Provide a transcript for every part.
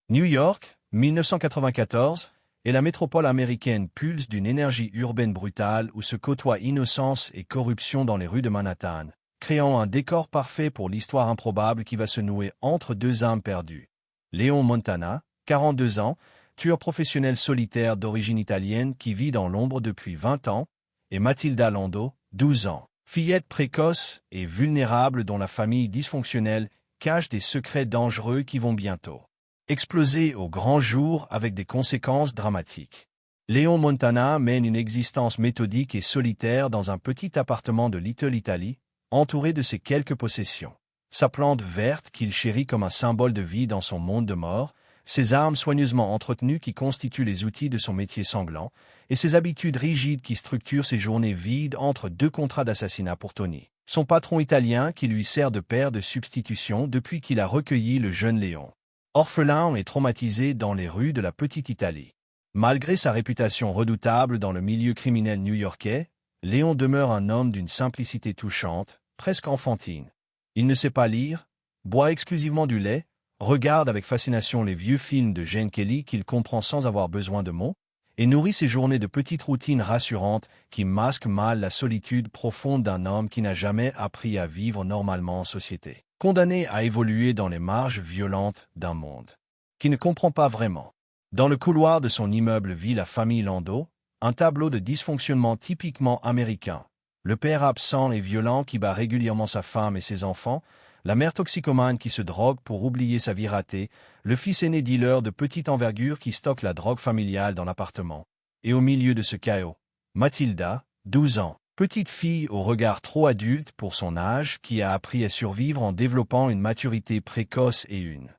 New York, 1994, est la métropole américaine pulse d'une énergie urbaine brutale où se côtoient innocence et corruption dans les rues de Manhattan, créant un décor parfait pour l'histoire improbable qui va se nouer entre deux âmes perdues. Léon Montana, 42 ans, tueur professionnel solitaire d'origine italienne qui vit dans l'ombre depuis 20 ans, et Matilda Lando, 12 ans, fillette précoce et vulnérable dont la famille dysfonctionnelle cache des secrets dangereux qui vont bientôt exploser au grand jour avec des conséquences dramatiques. Léon Montana mène une existence méthodique et solitaire dans un petit appartement de Little Italy, entouré de ses quelques possessions. Sa plante verte qu'il chérit comme un symbole de vie dans son monde de mort, ses armes soigneusement entretenues qui constituent les outils de son métier sanglant, et ses habitudes rigides qui structurent ses journées vides entre deux contrats d'assassinat pour Tony, son patron italien qui lui sert de père de substitution depuis qu'il a recueilli le jeune Léon. Orphelin et traumatisé dans les rues de la petite Italie. Malgré sa réputation redoutable dans le milieu criminel new-yorkais, Léon demeure un homme d'une simplicité touchante, presque enfantine. Il ne sait pas lire, boit exclusivement du lait, regarde avec fascination les vieux films de Gene Kelly qu'il comprend sans avoir besoin de mots, et nourrit ses journées de petites routines rassurantes qui masquent mal la solitude profonde d'un homme qui n'a jamais appris à vivre normalement en société, condamné à évoluer dans les marges violentes d'un monde qui ne comprend pas vraiment. Dans le couloir de son immeuble vit la famille Lando, un tableau de dysfonctionnement typiquement américain. Le père absent et violent qui bat régulièrement sa femme et ses enfants, la mère toxicomane qui se drogue pour oublier sa vie ratée, le fils aîné dealer de petite envergure qui stocke la drogue familiale dans l'appartement. Et au milieu de ce chaos, Matilda, 12 ans, petite fille au regard trop adulte pour son âge qui a appris à survivre en développant une maturité précoce et une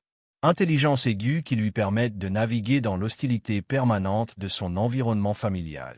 intelligence aiguë qui lui permettent de naviguer dans l'hostilité permanente de son environnement familial.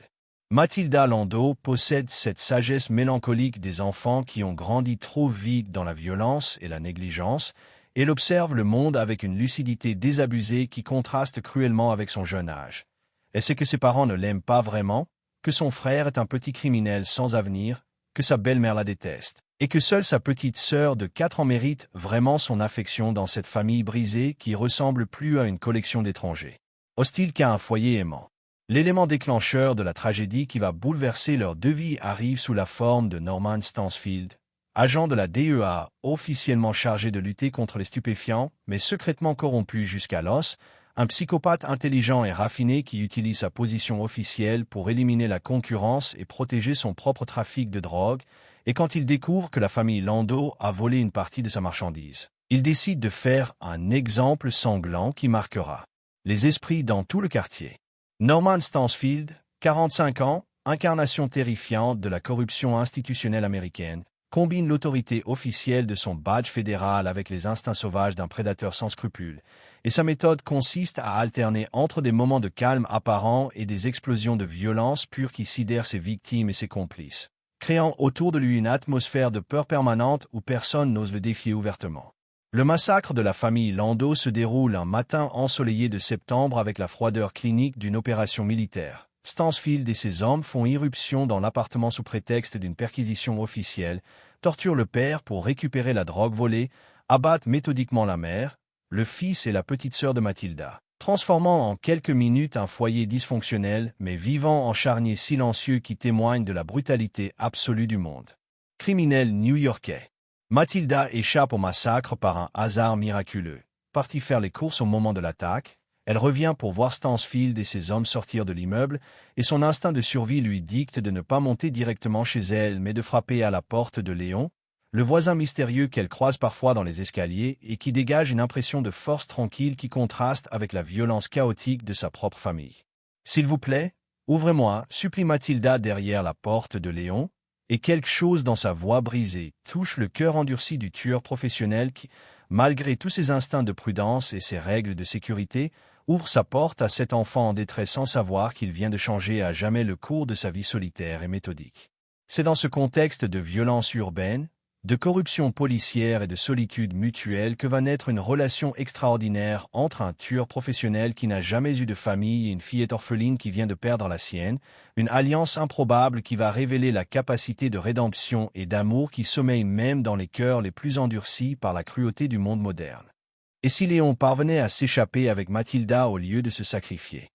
Matilda Lando possède cette sagesse mélancolique des enfants qui ont grandi trop vite dans la violence et la négligence. Elle observe le monde avec une lucidité désabusée qui contraste cruellement avec son jeune âge. Elle sait que ses parents ne l'aiment pas vraiment, que son frère est un petit criminel sans avenir, que sa belle-mère la déteste, et que seule sa petite sœur de 4 ans mérite vraiment son affection dans cette famille brisée qui ressemble plus à une collection d'étrangers hostiles qu'à un foyer aimant. L'élément déclencheur de la tragédie qui va bouleverser leur deux vies arrive sous la forme de Norman Stansfield, agent de la DEA, officiellement chargé de lutter contre les stupéfiants, mais secrètement corrompu jusqu'à l'os, un psychopathe intelligent et raffiné qui utilise sa position officielle pour éliminer la concurrence et protéger son propre trafic de drogue, et quand il découvre que la famille Lando a volé une partie de sa marchandise, il décide de faire un exemple sanglant qui marquera les esprits dans tout le quartier. Norman Stansfield, 45 ans, incarnation terrifiante de la corruption institutionnelle américaine, combine l'autorité officielle de son badge fédéral avec les instincts sauvages d'un prédateur sans scrupules, et sa méthode consiste à alterner entre des moments de calme apparent et des explosions de violence pure qui sidèrent ses victimes et ses complices, créant autour de lui une atmosphère de peur permanente où personne n'ose le défier ouvertement. Le massacre de la famille Lando se déroule un matin ensoleillé de septembre avec la froideur clinique d'une opération militaire. Stansfield et ses hommes font irruption dans l'appartement sous prétexte d'une perquisition officielle, torturent le père pour récupérer la drogue volée, abattent méthodiquement la mère, le fils et la petite sœur de Matilda, transformant en quelques minutes un foyer dysfonctionnel mais vivant en charnier silencieux qui témoigne de la brutalité absolue du monde criminel new-yorkais. Matilda échappe au massacre par un hasard miraculeux. Partie faire les courses au moment de l'attaque, elle revient pour voir Stansfield et ses hommes sortir de l'immeuble, et son instinct de survie lui dicte de ne pas monter directement chez elle mais de frapper à la porte de Léon, le voisin mystérieux qu'elle croise parfois dans les escaliers et qui dégage une impression de force tranquille qui contraste avec la violence chaotique de sa propre famille. « S'il vous plaît, ouvrez-moi » supplie Matilda derrière la porte de Léon, et quelque chose dans sa voix brisée touche le cœur endurci du tueur professionnel qui, malgré tous ses instincts de prudence et ses règles de sécurité, ouvre sa porte à cet enfant en détresse sans savoir qu'il vient de changer à jamais le cours de sa vie solitaire et méthodique. C'est dans ce contexte de violence urbaine, de corruption policière et de solitude mutuelle que va naître une relation extraordinaire entre un tueur professionnel qui n'a jamais eu de famille et une fillette orpheline qui vient de perdre la sienne, une alliance improbable qui va révéler la capacité de rédemption et d'amour qui sommeille même dans les cœurs les plus endurcis par la cruauté du monde moderne. Et si Léon parvenait à s'échapper avec Mathilda au lieu de se sacrifier?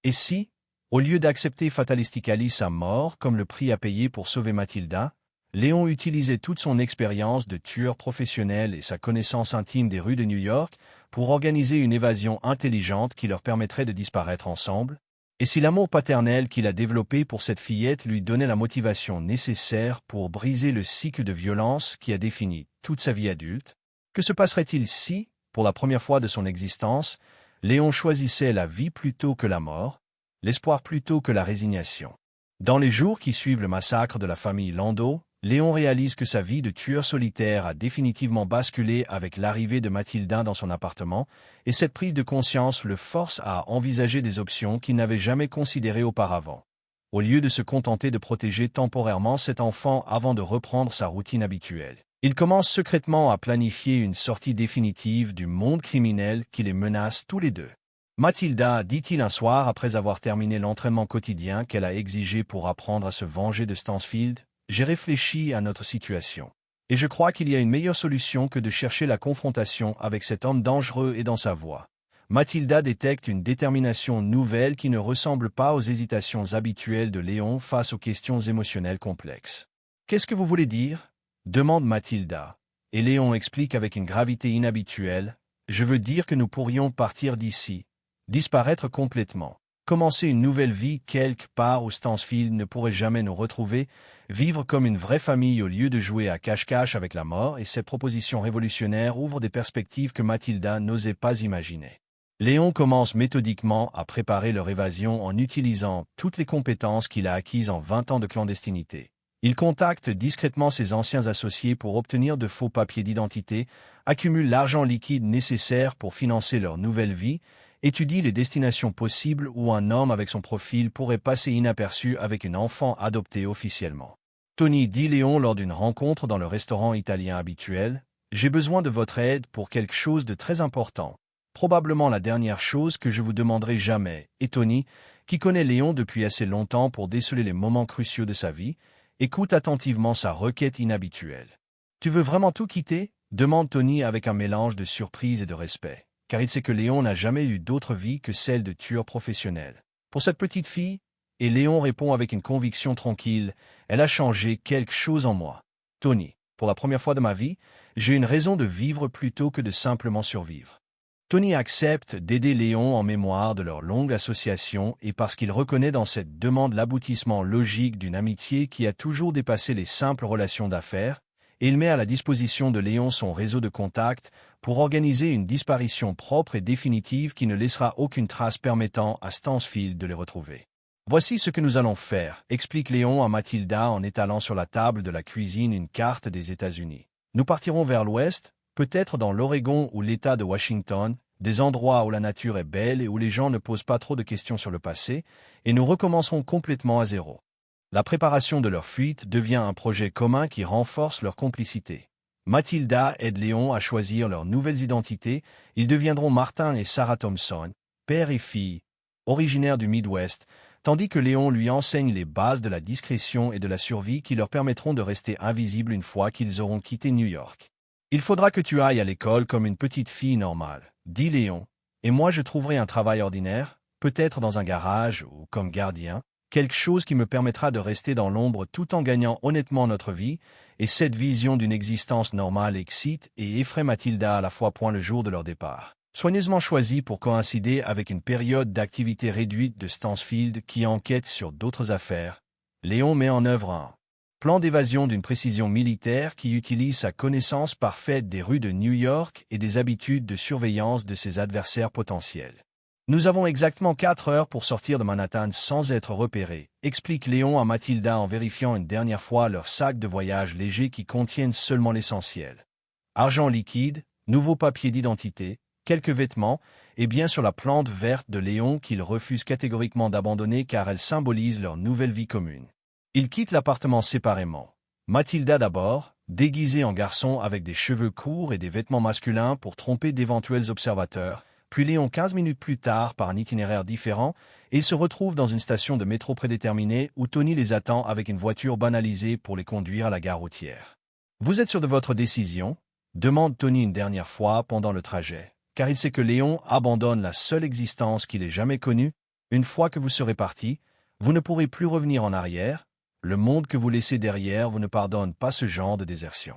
Et si, au lieu d'accepter fatalistically sa mort comme le prix à payer pour sauver Mathilda, Léon utilisait toute son expérience de tueur professionnel et sa connaissance intime des rues de New York pour organiser une évasion intelligente qui leur permettrait de disparaître ensemble? Et si l'amour paternel qu'il a développé pour cette fillette lui donnait la motivation nécessaire pour briser le cycle de violence qui a défini toute sa vie adulte? Que se passerait-il si, pour la première fois de son existence, Léon choisissait la vie plutôt que la mort, l'espoir plutôt que la résignation? Dans les jours qui suivent le massacre de la famille Landau, Léon réalise que sa vie de tueur solitaire a définitivement basculé avec l'arrivée de Mathilda dans son appartement, et cette prise de conscience le force à envisager des options qu'il n'avait jamais considérées auparavant. Au lieu de se contenter de protéger temporairement cet enfant avant de reprendre sa routine habituelle, il commence secrètement à planifier une sortie définitive du monde criminel qui les menace tous les deux. Mathilda, dit-il un soir après avoir terminé l'entraînement quotidien qu'elle a exigé pour apprendre à se venger de Stansfield, j'ai réfléchi à notre situation. Et je crois qu'il y a une meilleure solution que de chercher la confrontation avec cet homme dangereux et dans sa voix. Mathilda détecte une détermination nouvelle qui ne ressemble pas aux hésitations habituelles de Léon face aux questions émotionnelles complexes. « Qu'est-ce que vous voulez dire ?» demande Mathilda. Et Léon explique avec une gravité inhabituelle. « Je veux dire que nous pourrions partir d'ici, disparaître complètement. Commencer une nouvelle vie quelque part où Stansfield ne pourrait jamais nous retrouver, vivre comme une vraie famille au lieu de jouer à cache-cache avec la mort, et cette proposition révolutionnaire ouvre des perspectives que Mathilda n'osait pas imaginer. Léon commence méthodiquement à préparer leur évasion en utilisant toutes les compétences qu'il a acquises en 20 ans de clandestinité. Il contacte discrètement ses anciens associés pour obtenir de faux papiers d'identité, accumule l'argent liquide nécessaire pour financer leur nouvelle vie, étudie les destinations possibles où un homme avec son profil pourrait passer inaperçu avec une enfant adoptée officiellement. Tony, dit Léon lors d'une rencontre dans le restaurant italien habituel, « J'ai besoin de votre aide pour quelque chose de très important. Probablement la dernière chose que je vous demanderai jamais. » Et Tony, qui connaît Léon depuis assez longtemps pour déceler les moments cruciaux de sa vie, écoute attentivement sa requête inhabituelle. « Tu veux vraiment tout quitter ?» demande Tony avec un mélange de surprise et de respect, car il sait que Léon n'a jamais eu d'autre vie que celle de tueur professionnel. Pour cette petite fille, et Léon répond avec une conviction tranquille, « Elle a changé quelque chose en moi. Tony, pour la première fois de ma vie, j'ai une raison de vivre plutôt que de simplement survivre. » Tony accepte d'aider Léon en mémoire de leur longue association et parce qu'il reconnaît dans cette demande l'aboutissement logique d'une amitié qui a toujours dépassé les simples relations d'affaires, et il met à la disposition de Léon son réseau de contacts pour organiser une disparition propre et définitive qui ne laissera aucune trace permettant à Stansfield de les retrouver. « Voici ce que nous allons faire, » explique Léon à Mathilda en étalant sur la table de la cuisine une carte des États-Unis. « Nous partirons vers l'ouest, peut-être dans l'Oregon ou l'État de Washington, des endroits où la nature est belle et où les gens ne posent pas trop de questions sur le passé, et nous recommencerons complètement à zéro. » La préparation de leur fuite devient un projet commun qui renforce leur complicité. Mathilda aide Léon à choisir leurs nouvelles identités. Ils deviendront Martin et Sarah Thompson, père et fille, originaires du Midwest, tandis que Léon lui enseigne les bases de la discrétion et de la survie qui leur permettront de rester invisibles une fois qu'ils auront quitté New York. « Il faudra que tu ailles à l'école comme une petite fille normale, » dit Léon, « et moi je trouverai un travail ordinaire, peut-être dans un garage ou comme gardien, quelque chose qui me permettra de rester dans l'ombre tout en gagnant honnêtement notre vie, et cette vision d'une existence normale excite et effraie Mathilda à la fois. Le jour de leur départ, soigneusement choisi pour coïncider avec une période d'activité réduite de Stansfield qui enquête sur d'autres affaires, Léon met en œuvre un plan d'évasion d'une précision militaire qui utilise sa connaissance parfaite des rues de New York et des habitudes de surveillance de ses adversaires potentiels. « Nous avons exactement 4 heures pour sortir de Manhattan sans être repérés, » explique Léon à Mathilda en vérifiant une dernière fois leur sac de voyage léger qui contiennent seulement l'essentiel. Argent liquide, nouveaux papiers d'identité, quelques vêtements, et bien sûr la plante verte de Léon qu'ils refusent catégoriquement d'abandonner car elle symbolise leur nouvelle vie commune. Ils quittent l'appartement séparément. Mathilda d'abord, déguisée en garçon avec des cheveux courts et des vêtements masculins pour tromper d'éventuels observateurs, puis Léon 15 minutes plus tard par un itinéraire différent, et ils se retrouvent dans une station de métro prédéterminée où Tony les attend avec une voiture banalisée pour les conduire à la gare routière. « Vous êtes sûr de votre décision ?» demande Tony une dernière fois pendant le trajet. car il sait que Léon abandonne la seule existence qu'il ait jamais connue. Une fois que vous serez parti, vous ne pourrez plus revenir en arrière. Le monde que vous laissez derrière vous ne pardonne pas ce genre de désertion.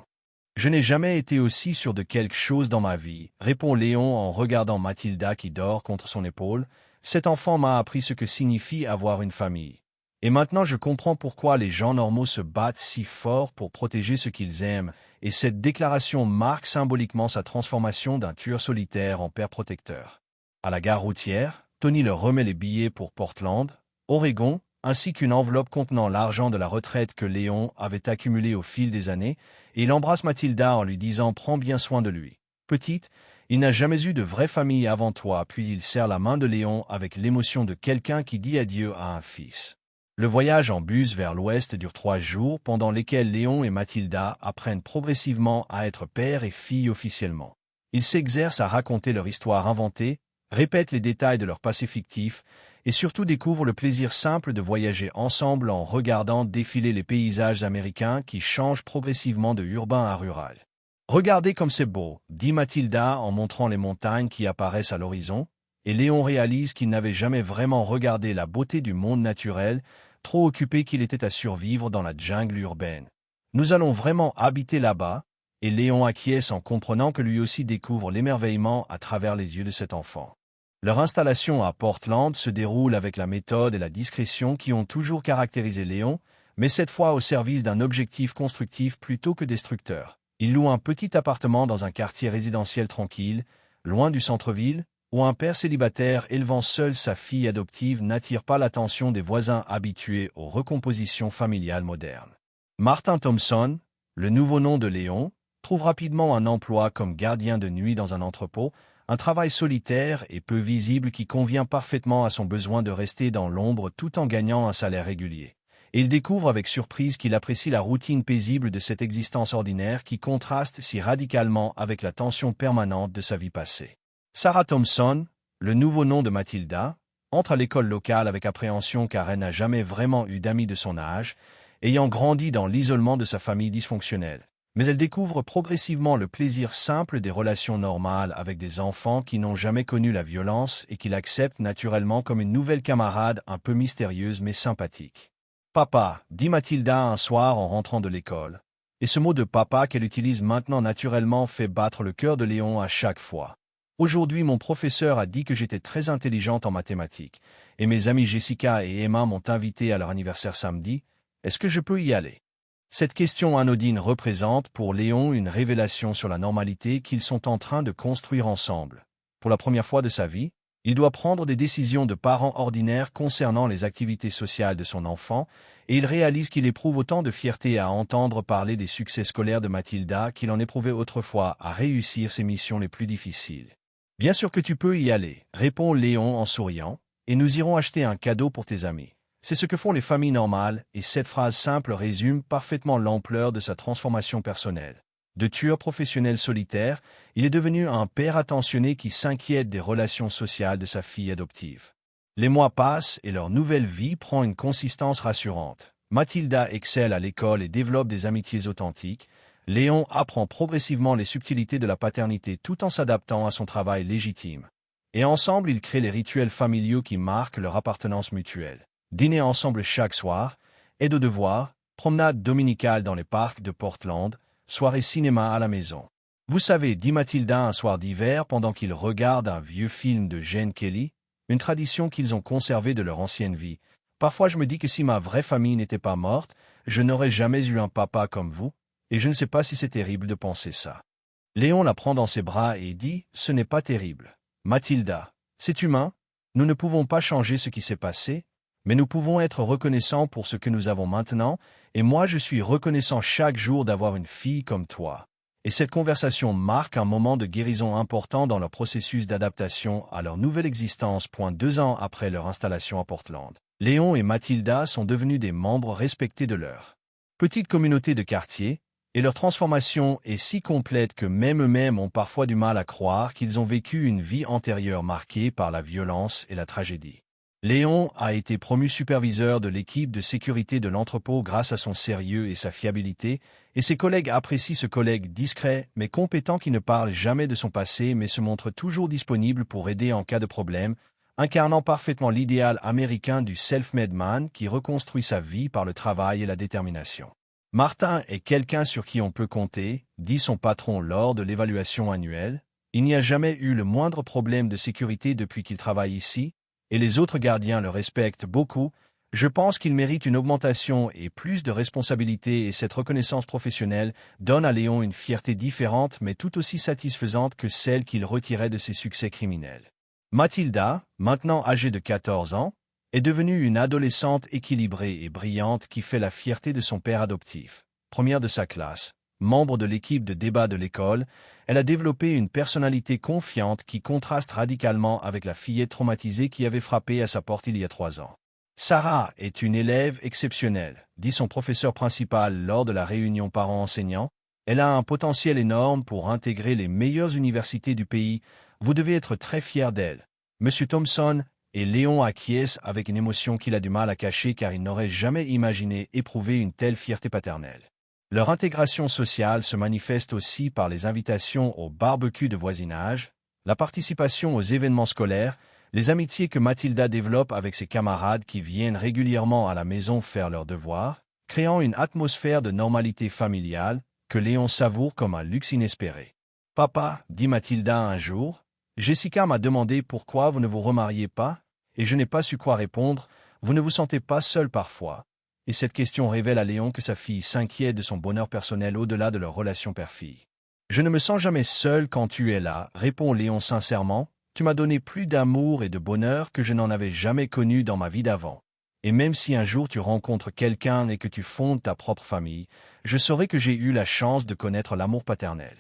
Je n'ai jamais été aussi sûr de quelque chose dans ma vie, répond Léon en regardant Mathilda qui dort contre son épaule. Cet enfant m'a appris ce que signifie avoir une famille. Et maintenant je comprends pourquoi les gens normaux se battent si fort pour protéger ce qu'ils aiment, et cette déclaration marque symboliquement sa transformation d'un tueur solitaire en père protecteur. À la gare routière, Tony leur remet les billets pour Portland, Oregon, ainsi qu'une enveloppe contenant l'argent de la retraite que Léon avait accumulé au fil des années, et il embrasse Mathilda en lui disant « Prends bien soin de lui. Petite, il n'a jamais eu de vraie famille avant toi », puis il serre la main de Léon avec l'émotion de quelqu'un qui dit adieu à un fils. Le voyage en bus vers l'ouest dure 3 jours, pendant lesquels Léon et Mathilda apprennent progressivement à être père et fille officiellement. Ils s'exercent à raconter leur histoire inventée, répètent les détails de leur passé fictif, et surtout découvrent le plaisir simple de voyager ensemble en regardant défiler les paysages américains qui changent progressivement de urbain à rural. « Regardez comme c'est beau », dit Mathilda en montrant les montagnes qui apparaissent à l'horizon, et Léon réalise qu'il n'avait jamais vraiment regardé la beauté du monde naturel, trop occupé qu'il était à survivre dans la jungle urbaine. « Nous allons vraiment habiter là-bas », et Léon acquiesce en comprenant que lui aussi découvre l'émerveillement à travers les yeux de cet enfant. Leur installation à Portland se déroule avec la méthode et la discrétion qui ont toujours caractérisé Léon, mais cette fois au service d'un objectif constructif plutôt que destructeur. Il loue un petit appartement dans un quartier résidentiel tranquille, loin du centre-ville, où un père célibataire élevant seul sa fille adoptive n'attire pas l'attention des voisins habitués aux recompositions familiales modernes. Martin Thompson, le nouveau nom de Léon, trouve rapidement un emploi comme gardien de nuit dans un entrepôt, un travail solitaire et peu visible qui convient parfaitement à son besoin de rester dans l'ombre tout en gagnant un salaire régulier. Et il découvre avec surprise qu'il apprécie la routine paisible de cette existence ordinaire qui contraste si radicalement avec la tension permanente de sa vie passée. Sarah Thompson, le nouveau nom de Mathilda, entre à l'école locale avec appréhension car elle n'a jamais vraiment eu d'amis de son âge, ayant grandi dans l'isolement de sa famille dysfonctionnelle. Mais elle découvre progressivement le plaisir simple des relations normales avec des enfants qui n'ont jamais connu la violence et qui l'acceptent naturellement comme une nouvelle camarade un peu mystérieuse mais sympathique. « Papa », dit Mathilda un soir en rentrant de l'école. Et ce mot de papa qu'elle utilise maintenant naturellement fait battre le cœur de Léon à chaque fois. « Aujourd'hui mon professeur a dit que j'étais très intelligente en mathématiques, et mes amies Jessica et Emma m'ont invité à leur anniversaire samedi. Est-ce que je peux y aller ?» Cette question anodine représente pour Léon une révélation sur la normalité qu'ils sont en train de construire ensemble. Pour la première fois de sa vie, il doit prendre des décisions de parents ordinaires concernant les activités sociales de son enfant, et il réalise qu'il éprouve autant de fierté à entendre parler des succès scolaires de Mathilda qu'il en éprouvait autrefois à réussir ses missions les plus difficiles. « Bien sûr que tu peux y aller », répond Léon en souriant, « et nous irons acheter un cadeau pour tes amis. » C'est ce que font les familles normales, et cette phrase simple résume parfaitement l'ampleur de sa transformation personnelle. De tueur professionnel solitaire, il est devenu un père attentionné qui s'inquiète des relations sociales de sa fille adoptive. Les mois passent et leur nouvelle vie prend une consistance rassurante. Mathilda excelle à l'école et développe des amitiés authentiques. Léon apprend progressivement les subtilités de la paternité tout en s'adaptant à son travail légitime. Et ensemble, ils créent les rituels familiaux qui marquent leur appartenance mutuelle. Dîner ensemble chaque soir, aide aux devoirs, promenade dominicale dans les parcs de Portland, soirée cinéma à la maison. « Vous savez, dit Mathilda un soir d'hiver pendant qu'ils regardent un vieux film de Gene Kelly, une tradition qu'ils ont conservée de leur ancienne vie. Parfois je me dis que si ma vraie famille n'était pas morte, je n'aurais jamais eu un papa comme vous, et je ne sais pas si c'est terrible de penser ça. » Léon la prend dans ses bras et dit « Ce n'est pas terrible. Mathilda, c'est humain, nous ne pouvons pas changer ce qui s'est passé, mais nous pouvons être reconnaissants pour ce que nous avons maintenant, et moi je suis reconnaissant chaque jour d'avoir une fille comme toi. » Et cette conversation marque un moment de guérison important dans leur processus d'adaptation à leur nouvelle existence. 2 ans après leur installation à Portland, Léon et Mathilda sont devenus des membres respectés de leur petite communauté de quartier, et leur transformation est si complète que même eux-mêmes ont parfois du mal à croire qu'ils ont vécu une vie antérieure marquée par la violence et la tragédie. Léon a été promu superviseur de l'équipe de sécurité de l'entrepôt grâce à son sérieux et sa fiabilité, et ses collègues apprécient ce collègue discret mais compétent qui ne parle jamais de son passé mais se montre toujours disponible pour aider en cas de problème, incarnant parfaitement l'idéal américain du self-made man qui reconstruit sa vie par le travail et la détermination. Martin est quelqu'un sur qui on peut compter, dit son patron lors de l'évaluation annuelle. Il n'y a jamais eu le moindre problème de sécurité depuis qu'il travaille ici, et les autres gardiens le respectent beaucoup. Je pense qu'il mérite une augmentation et plus de responsabilités et cette reconnaissance professionnelle donne à Léon une fierté différente mais tout aussi satisfaisante que celle qu'il retirait de ses succès criminels. Mathilda, maintenant âgée de 14 ans, est devenue une adolescente équilibrée et brillante qui fait la fierté de son père adoptif. Première de sa classe, membre de l'équipe de débat de l'école, elle a développé une personnalité confiante qui contraste radicalement avec la fillette traumatisée qui avait frappé à sa porte il y a 3 ans. Sarah est une élève exceptionnelle, dit son professeur principal lors de la réunion parents-enseignants. Elle a un potentiel énorme pour intégrer les meilleures universités du pays. Vous devez être très fier d'elle. Monsieur Thompson et Léon acquiescent avec une émotion qu'il a du mal à cacher car il n'aurait jamais imaginé éprouver une telle fierté paternelle. Leur intégration sociale se manifeste aussi par les invitations au barbecue de voisinage, la participation aux événements scolaires, les amitiés que Mathilda développe avec ses camarades qui viennent régulièrement à la maison faire leurs devoirs, créant une atmosphère de normalité familiale que Léon savoure comme un luxe inespéré. « Papa, dit Mathilda un jour, Jessica m'a demandé pourquoi vous ne vous remariez pas, et je n'ai pas su quoi répondre, vous ne vous sentez pas seul parfois. » Et cette question révèle à Léon que sa fille s'inquiète de son bonheur personnel au-delà de leur relation père-fille. « Je ne me sens jamais seul quand tu es là, répond Léon sincèrement. Tu m'as donné plus d'amour et de bonheur que je n'en avais jamais connu dans ma vie d'avant. Et même si un jour tu rencontres quelqu'un et que tu fondes ta propre famille, je saurai que j'ai eu la chance de connaître l'amour paternel. »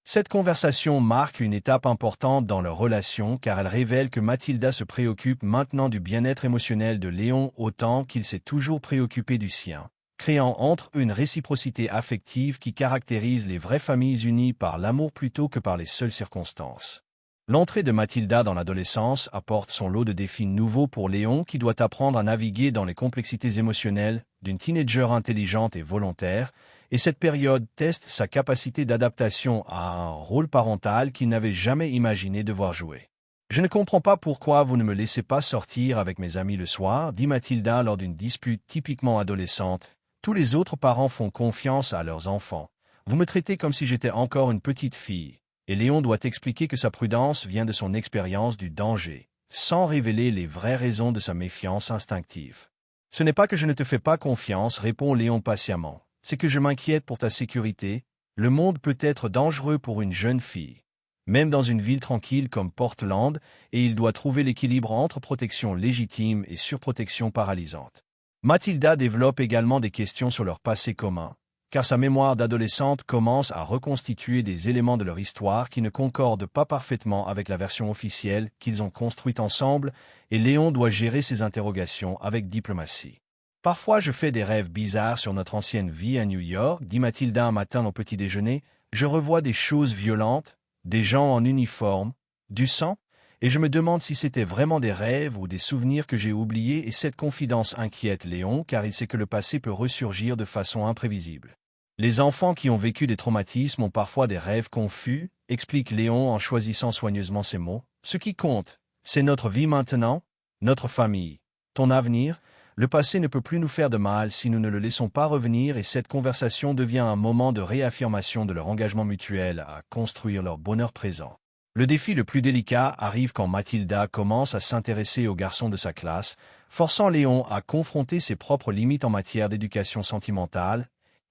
Cette conversation marque une étape importante dans leur relation car elle révèle que Mathilda se préoccupe maintenant du bien-être émotionnel de Léon autant qu'il s'est toujours préoccupé du sien, créant entre eux une réciprocité affective qui caractérise les vraies familles unies par l'amour plutôt que par les seules circonstances. L'entrée de Mathilda dans l'adolescence apporte son lot de défis nouveaux pour Léon qui doit apprendre à naviguer dans les complexités émotionnelles d'une teenager intelligente et volontaire, et cette période teste sa capacité d'adaptation à un rôle parental qu'il n'avait jamais imaginé devoir jouer. « Je ne comprends pas pourquoi vous ne me laissez pas sortir avec mes amis le soir, dit Mathilda lors d'une dispute typiquement adolescente. Tous les autres parents font confiance à leurs enfants. Vous me traitez comme si j'étais encore une petite fille. » Et Léon doit expliquer que sa prudence vient de son expérience du danger, sans révéler les vraies raisons de sa méfiance instinctive. « Ce n'est pas que je ne te fais pas confiance, répond Léon patiemment. C'est que je m'inquiète pour ta sécurité. Le monde peut être dangereux pour une jeune fille, même dans une ville tranquille comme Portland, et il doit trouver l'équilibre entre protection légitime et surprotection paralysante. » Mathilda développe également des questions sur leur passé commun, car sa mémoire d'adolescente commence à reconstituer des éléments de leur histoire qui ne concordent pas parfaitement avec la version officielle qu'ils ont construite ensemble, et Léon doit gérer ces interrogations avec diplomatie. « Parfois je fais des rêves bizarres sur notre ancienne vie à New York, dit Mathilda un matin au petit déjeuner. Je revois des choses violentes, des gens en uniforme, du sang, et je me demande si c'était vraiment des rêves ou des souvenirs que j'ai oubliés et cette confidence inquiète Léon car il sait que le passé peut ressurgir de façon imprévisible. Les enfants qui ont vécu des traumatismes ont parfois des rêves confus, explique Léon en choisissant soigneusement ses mots. Ce qui compte, c'est notre vie maintenant, notre famille, ton avenir. Le passé ne peut plus nous faire de mal si nous ne le laissons pas revenir et cette conversation devient un moment de réaffirmation de leur engagement mutuel à construire leur bonheur présent. Le défi le plus délicat arrive quand Mathilda commence à s'intéresser aux garçons de sa classe, forçant Léon à confronter ses propres limites en matière d'éducation sentimentale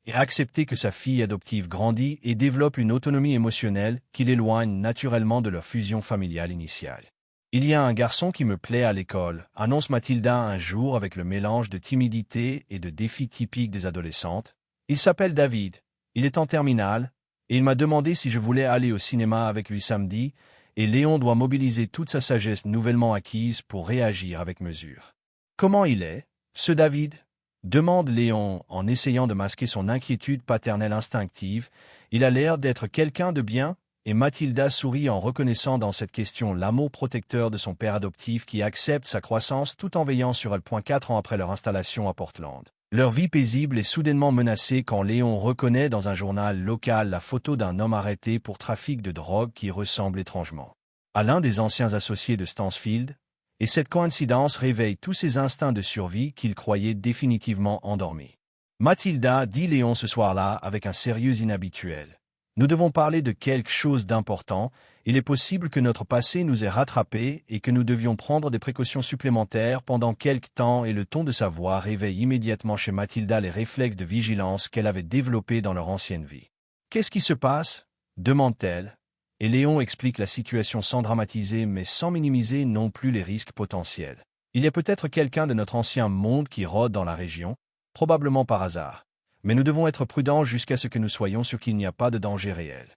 et à accepter que sa fille adoptive grandit et développe une autonomie émotionnelle qui l'éloigne naturellement de leur fusion familiale initiale. « Il y a un garçon qui me plaît à l'école, annonce Mathilda un jour avec le mélange de timidité et de défi typique des adolescentes. Il s'appelle David, il est en terminale, et il m'a demandé si je voulais aller au cinéma avec lui samedi, et Léon doit mobiliser toute sa sagesse nouvellement acquise pour réagir avec mesure. « Comment il est, ce David ?» demande Léon en essayant de masquer son inquiétude paternelle instinctive. « Il a l'air d'être quelqu'un de bien, et Mathilda sourit en reconnaissant dans cette question l'amour protecteur de son père adoptif qui accepte sa croissance tout en veillant sur elle. 4 ans après leur installation à Portland. Leur vie paisible est soudainement menacée quand Léon reconnaît dans un journal local la photo d'un homme arrêté pour trafic de drogue qui ressemble étrangement à l'un des anciens associés de Stansfield, et cette coïncidence réveille tous ses instincts de survie qu'il croyait définitivement endormis. Mathilda, dit Léon ce soir-là avec un sérieux inhabituel. Nous devons parler de quelque chose d'important. Il est possible que notre passé nous ait rattrapés et que nous devions prendre des précautions supplémentaires pendant quelque temps, et le ton de sa voix réveille immédiatement chez Mathilda les réflexes de vigilance qu'elle avait développés dans leur ancienne vie. « Qu'est-ce qui se passe ?» demande-t-elle. Et Léon explique la situation sans dramatiser mais sans minimiser non plus les risques potentiels. Il y a peut-être quelqu'un de notre ancien monde qui rôde dans la région, probablement par hasard. Mais nous devons être prudents jusqu'à ce que nous soyons sûrs qu'il n'y a pas de danger réel.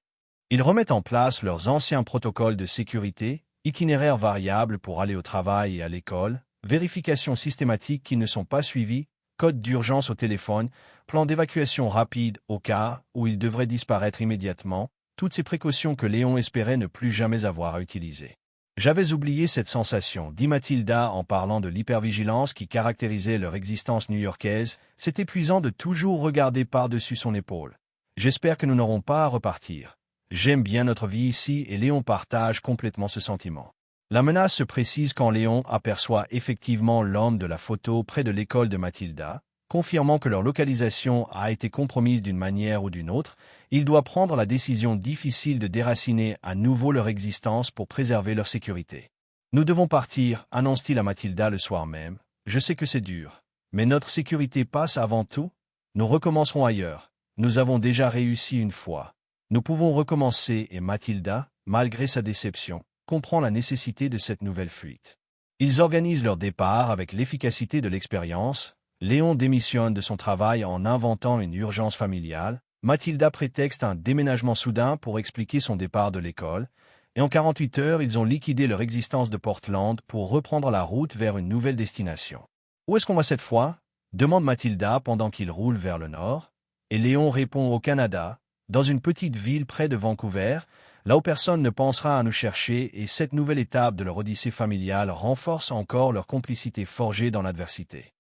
Ils remettent en place leurs anciens protocoles de sécurité, itinéraires variables pour aller au travail et à l'école, vérifications systématiques qui ne sont pas suivies, code d'urgence au téléphone, plan d'évacuation rapide au cas où ils devraient disparaître immédiatement, toutes ces précautions que Léon espérait ne plus jamais avoir à utiliser. J'avais oublié cette sensation, dit Mathilda en parlant de l'hypervigilance qui caractérisait leur existence new-yorkaise. C'est épuisant de toujours regarder par-dessus son épaule. J'espère que nous n'aurons pas à repartir. J'aime bien notre vie ici et Léon partage complètement ce sentiment. La menace se précise quand Léon aperçoit effectivement l'homme de la photo près de l'école de Mathilda, confirmant que leur localisation a été compromise d'une manière ou d'une autre. Il doit prendre la décision difficile de déraciner à nouveau leur existence pour préserver leur sécurité. « Nous devons partir », annonce-t-il à Mathilda le soir même. « Je sais que c'est dur, mais notre sécurité passe avant tout. Nous recommencerons ailleurs. Nous avons déjà réussi une fois. Nous pouvons recommencer » et Mathilda, malgré sa déception, comprend la nécessité de cette nouvelle fuite. Ils organisent leur départ avec l'efficacité de l'expérience. Léon démissionne de son travail en inventant une urgence familiale. Mathilda prétexte un déménagement soudain pour expliquer son départ de l'école. Et en 48 heures, ils ont liquidé leur existence de Portland pour reprendre la route vers une nouvelle destination. « Où est-ce qu'on va cette fois ?» demande Mathilda pendant qu'ils roulent vers le nord. Et Léon répond « Au Canada, dans une petite ville près de Vancouver, là où personne ne pensera à nous chercher, et cette nouvelle étape de leur odyssée familiale renforce encore leur complicité forgée dans l'adversité. »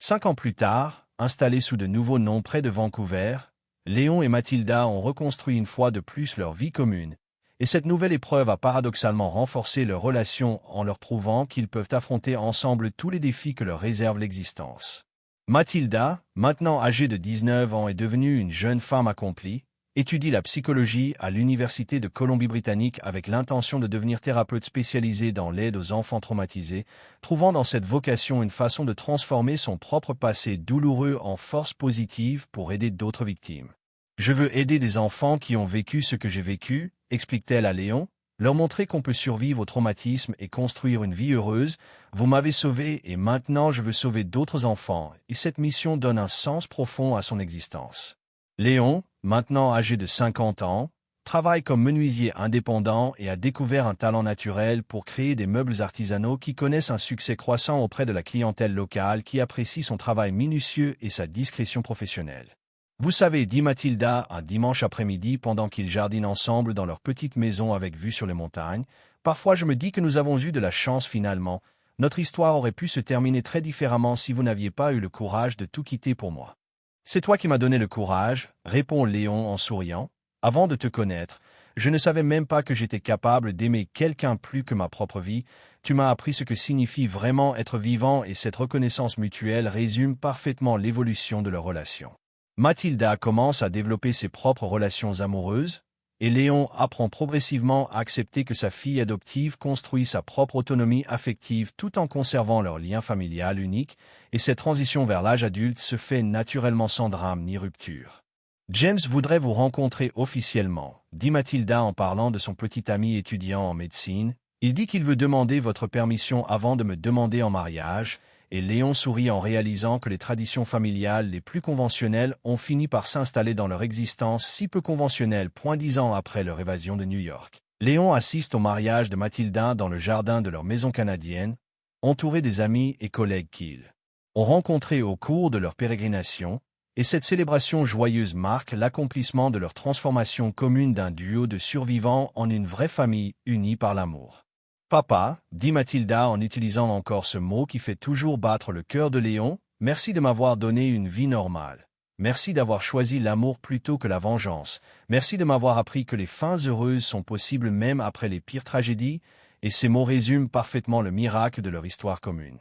5 ans plus tard, installés sous de nouveaux noms près de Vancouver, Léon et Mathilda ont reconstruit une fois de plus leur vie commune, et cette nouvelle épreuve a paradoxalement renforcé leur relation en leur prouvant qu'ils peuvent affronter ensemble tous les défis que leur réserve l'existence. Mathilda, maintenant âgée de 19 ans et devenue une jeune femme accomplie, étudie la psychologie à l'Université de Colombie-Britannique avec l'intention de devenir thérapeute spécialisée dans l'aide aux enfants traumatisés, trouvant dans cette vocation une façon de transformer son propre passé douloureux en force positive pour aider d'autres victimes. « Je veux aider des enfants qui ont vécu ce que j'ai vécu », explique-t-elle à Léon, leur montrer qu'on peut survivre au traumatisme et construire une vie heureuse. « Vous m'avez sauvé et maintenant je veux sauver d'autres enfants », et cette mission donne un sens profond à son existence. Léon, maintenant âgé de 50 ans, travaille comme menuisier indépendant et a découvert un talent naturel pour créer des meubles artisanaux qui connaissent un succès croissant auprès de la clientèle locale qui apprécie son travail minutieux et sa discrétion professionnelle. « Vous savez, dit Mathilda un dimanche après-midi pendant qu'ils jardinent ensemble dans leur petite maison avec vue sur les montagnes, parfois je me dis que nous avons eu de la chance finalement. Notre histoire aurait pu se terminer très différemment si vous n'aviez pas eu le courage de tout quitter pour moi. » « C'est toi qui m'as donné le courage, » répond Léon en souriant. « Avant de te connaître, je ne savais même pas que j'étais capable d'aimer quelqu'un plus que ma propre vie. Tu m'as appris ce que signifie vraiment être vivant et cette reconnaissance mutuelle résume parfaitement l'évolution de leur relation. » Mathilda commence à développer ses propres relations amoureuses, et Léon apprend progressivement à accepter que sa fille adoptive construit sa propre autonomie affective tout en conservant leur lien familial unique, et cette transition vers l'âge adulte se fait naturellement sans drame ni rupture. « James voudrait vous rencontrer officiellement, » dit Mathilda en parlant de son petit ami étudiant en médecine. « Il dit qu'il veut demander votre permission avant de me demander en mariage. » Et Léon sourit en réalisant que les traditions familiales les plus conventionnelles ont fini par s'installer dans leur existence si peu conventionnelle 10 ans après leur évasion de New York. Léon assiste au mariage de Mathilda dans le jardin de leur maison canadienne, entouré des amis et collègues qu'ils ont rencontrés au cours de leur pérégrination, Et cette célébration joyeuse marque l'accomplissement de leur transformation commune d'un duo de survivants en une vraie famille unie par l'amour. Papa, dit Mathilda en utilisant encore ce mot qui fait toujours battre le cœur de Léon, merci de m'avoir donné une vie normale. Merci d'avoir choisi l'amour plutôt que la vengeance. Merci de m'avoir appris que les fins heureuses sont possibles même après les pires tragédies, et ces mots résument parfaitement le miracle de leur histoire commune.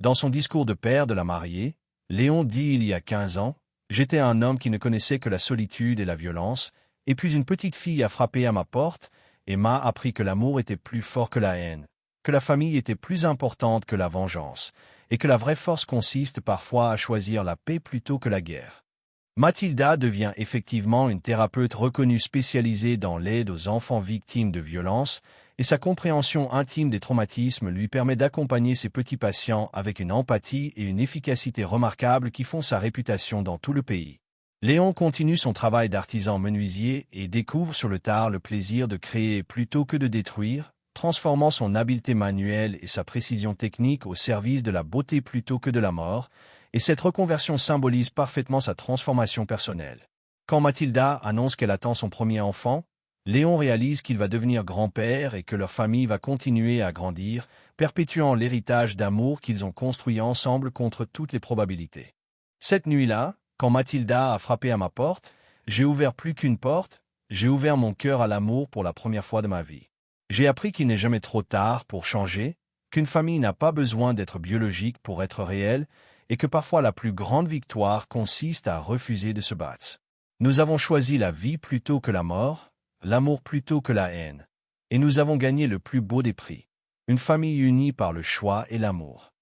Dans son discours de père de la mariée, Léon dit il y a 15 ans, « J'étais un homme qui ne connaissait que la solitude et la violence, et puis une petite fille a frappé à ma porte et m'a appris que l'amour était plus fort que la haine, que la famille était plus importante que la vengeance, et que la vraie force consiste parfois à choisir la paix plutôt que la guerre. » Mathilda devient effectivement une thérapeute reconnue spécialisée dans l'aide aux enfants victimes de violences, et sa compréhension intime des traumatismes lui permet d'accompagner ses petits patients avec une empathie et une efficacité remarquables qui font sa réputation dans tout le pays. Léon continue son travail d'artisan menuisier et découvre sur le tard le plaisir de créer plutôt que de détruire, transformant son habileté manuelle et sa précision technique au service de la beauté plutôt que de la mort, et cette reconversion symbolise parfaitement sa transformation personnelle. Quand Mathilda annonce qu'elle attend son premier enfant, Léon réalise qu'il va devenir grand-père et que leur famille va continuer à grandir, perpétuant l'héritage d'amour qu'ils ont construit ensemble contre toutes les probabilités. Cette nuit-là, quand Mathilda a frappé à ma porte, j'ai ouvert plus qu'une porte, j'ai ouvert mon cœur à l'amour pour la première fois de ma vie. J'ai appris qu'il n'est jamais trop tard pour changer, qu'une famille n'a pas besoin d'être biologique pour être réelle, et que parfois la plus grande victoire consiste à refuser de se battre. Nous avons choisi la vie plutôt que la mort, l'amour plutôt que la haine. Et nous avons gagné le plus beau des prix. Une famille unie par le choix et l'amour.